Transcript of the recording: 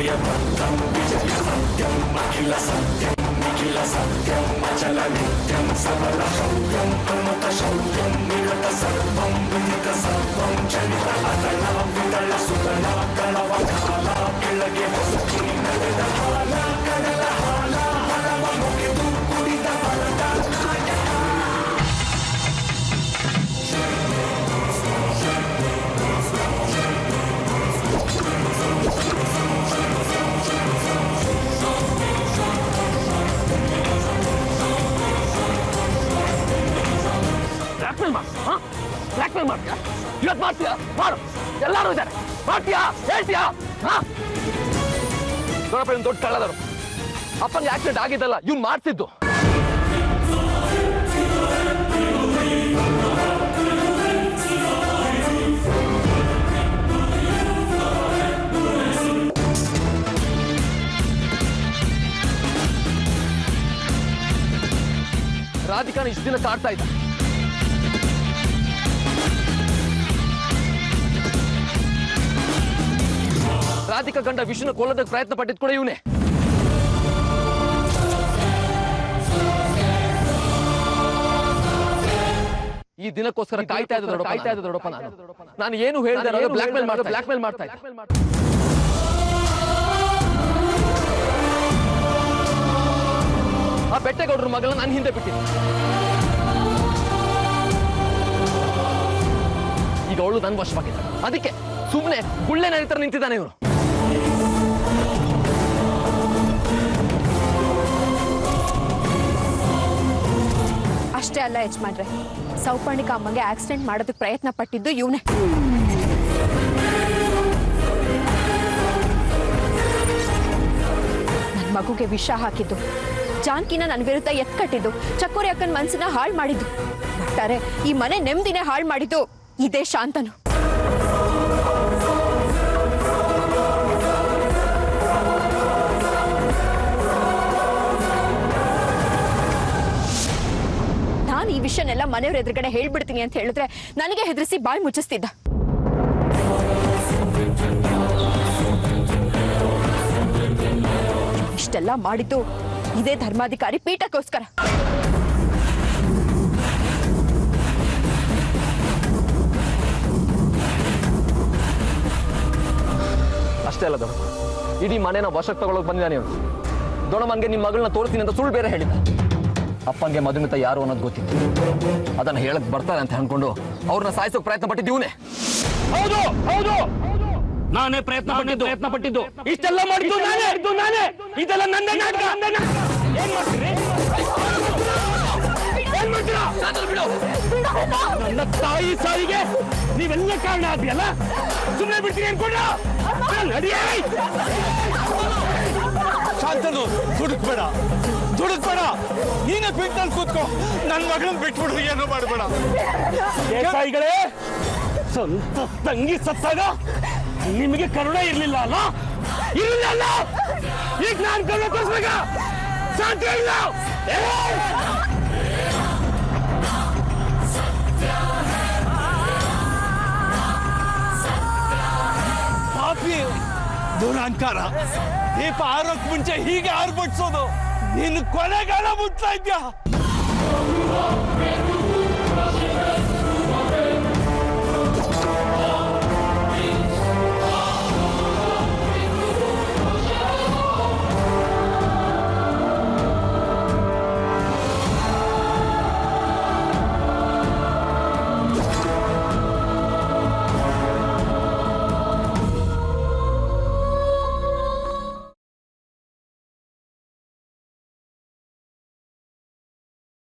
भयभक्तं विजय सत्यं अखिल सत्यं निखिल सत्यं अचल नित्यं सबल शौर्यं अमृत शौर्यं निरत सर्वं विदित सर्वं चलित अतल विदल सुदल कलवकाल ಕೆಳಗೆ ಹೊಸಕಿ ನಡೆದ ಹಾಲ ಕಡಲ ಹಾಲ ಹಲವ ಮುಗಿದು ಕುಡಿದ ಬಲದ ಬ್ಲ್ಯಾಕ್ಮೇಲ್ ಮಾಡ್ತೀಯಾ ಇವತ್ತು ಮಾಡ್ತೀಯಾ ಮಾಡು ಎಲ್ಲರೂ ಇದ್ದಾರೆ ಮಾಡ್ತೀಯಾ ಹೇಳ್ತೀಯಾ ನೋಡಪ್ಪ ಇವ್ನು ದೊಡ್ಡ ಕಳ್ಳದರು ಅಪ್ಪಂಗೆ ಆಕ್ಸಿಡೆಂಟ್ ಆಗಿದ್ದಲ್ಲ ಇವ್ನು ಮಾಡ್ತಿದ್ದು ರಾಧಿಕಾನ ಇಷ್ಟು ದಿನ ಕಾಡ್ತಾ ಇದ್ದ ರಾಧಿಕಾ ಗಂಡ ವಿಷ್ಣುನ ಕೊಲ್ಲೋದಕ್ಕೆ ಪ್ರಯತ್ನ ಪಟ್ಟಿದ್ ಕೂಡ ಇವನೇ ಈ ದಿನಕ್ಕೋಸ್ಕರ ಕಾಯ್ತಾ ಇದ್ದ ದೊಡ್ಡಪ್ಪ ನಾನು ಏನು ಹೇಳಿದೆ ಬ್ಲ್ಯಾಕ್ಮೇಲ್ ಮಾಡ್ತಾ ಆ ಬೆಟ್ಟಗೌಡ್ರ ಮಗಳನ್ನ ನಾನು ಹಿಂದೆ ಬಿಟ್ಟಿದ್ದೆ ಈಗ ಅವಳು ನನ್ನ ವಶವಾಗಿದ್ದ ಅದಕ್ಕೆ ಸುಮ್ಮನೆ ಗುಳ್ಳೆ ನರಿತರ ನಿಂತಿದ್ದಾನೆ ಇವನು ಅಷ್ಟೇ ಅಲ್ಲ ಯಜಮಾನ್ರೆ ಸೌಪರ್ಣಿಕ ಅಮ್ಮಗೆ ಆಕ್ಸಿಡೆಂಟ್ ಮಾಡೋದಕ್ಕೆ ಪ್ರಯತ್ನ ಪಟ್ಟಿದ್ದು ಇವನೇ ನನ್ನ ಮಗುಗೆ ವಿಷ ಹಾಕಿದ್ದು ಜಾನ್ಕಿನ ನನ್ನ ವಿರುದ್ಧ ಎತ್ಕಟ್ಟಿದ್ದು ಚಕೋರಿ ಅಕ್ಕನ ಮನಸ್ಸನ್ನ ಹಾಳು ಮಾಡಿದ್ದು ಒಟ್ಟಾರೆ ಈ ಮನೆ ನೆಮ್ಮದಿನೇ ಹಾಳು ಮಾಡಿದ್ದು ಇದೇ ಶಾಂತನು ನಾನು ಈ ವಿಷಯನೆಲ್ಲ ಮನೆಯವ್ರ ಎದುರುಗಡೆ ಹೇಳ್ಬಿಡ್ತೀನಿ ಅಂತ ಹೇಳಿದ್ರೆ ನನಗೆ ಹೆದರಿಸಿ ಬಾಯಿ ಮುಚ್ಚಿಸ್ತಿದ್ದ ಇಷ್ಟೆಲ್ಲ ಮಾಡಿದ್ದು ಇದೇ ಧರ್ಮಾಧಿಕಾರಿ ಪೀಠಕ್ಕೋಸ್ಕರ ಅಷ್ಟೇ ಅಲ್ಲ ದೊಡ್ಡ ಇಡೀ ಮನೆನ ವಶಕ್ಕೆ ತಗೊಳಕ್ ಬಂದಿದ್ದಾನೆ ಇವನು ದೊಡ್ಡಮ್ಮನ್ಗೆ ನಿಮ್ಮ ಮಗಳನ್ನ ತೋರಿಸ್ತೀನಿ ಅಂತ ಸುಳ್ಳು ಬೇರೆ ಹೇಳಿದ್ದ ಅಪ್ಪಂಗೆ ಮಧುಮಿತ ಯಾರು ಅನ್ನೋದು ಗೊತ್ತಿತ್ತು ಅದನ್ನ ಹೇಳಕ್ ಬರ್ತಾರೆ ಅಂತ ಅನ್ಕೊಂಡು ಅವ್ರನ್ನ ಸಾಯಿಸೋಕ್ ಪ್ರಯತ್ನ ಪಟ್ಟಿದ್ದೀವನೇ ಹೌದು ಹೌದು ನಾನೇ ಪ್ರಯತ್ನ ಪಟ್ಟಿದ್ದು ಇಷ್ಟೆಲ್ಲ ಮಾಡಿದ್ದು ನಾನೇ ಇದೆಲ್ಲ ನಂದೇ ನಾಟಕ ಏನ್ ಮಾಡ್ತೀರಿ ನನ್ನ ತಾಯಿ ಸಾವಿಗೆ ನೀವೆಲ್ಲ ಕಾರಣ ಆದ್ಯಲ್ಲ ಸುಮ್ಮನೆ ಬಿಡ್ತೀನಿ ಅನ್ಕೊಂಡ ಶಾಂತನು ದುಡುಕ್ಬೇಡ ನೀನೇ ಬಿಟ್ಟಲ್ಲಿ ಕೂತ್ಕೋ ನನ್ನ ಮಗಳನ್ನ ಬಿಟ್ಬಿಡು ಏನು ಮಾಡಬೇಡ ಸಾಯಿಗಳೇ ಸ್ವಂತ ತಂಗಿ ಸತ್ತಾಗ ನಿಮಗೆ ಕರುಣೆ ಇರ್ಲಿಲ್ಲ ಅಲ್ಲ ಈಗ ನಾನು ಕರುಣೆ ತೋರಿಸ್ಬೇಕ ಶಾಂತಿ ಇಲ್ಲ ಪಾಪಿ ದುರಹಂಕಾರ ದೀಪ ಆರೋಕ್ ಮುಂಚೆ ಹೀಗೆ ಆರ್ಬಿಡ್ಸೋದು ನೀನು ಕೊನೆಗಾಲ ಮುಟ್ತಾ ಇದ್ಯಾ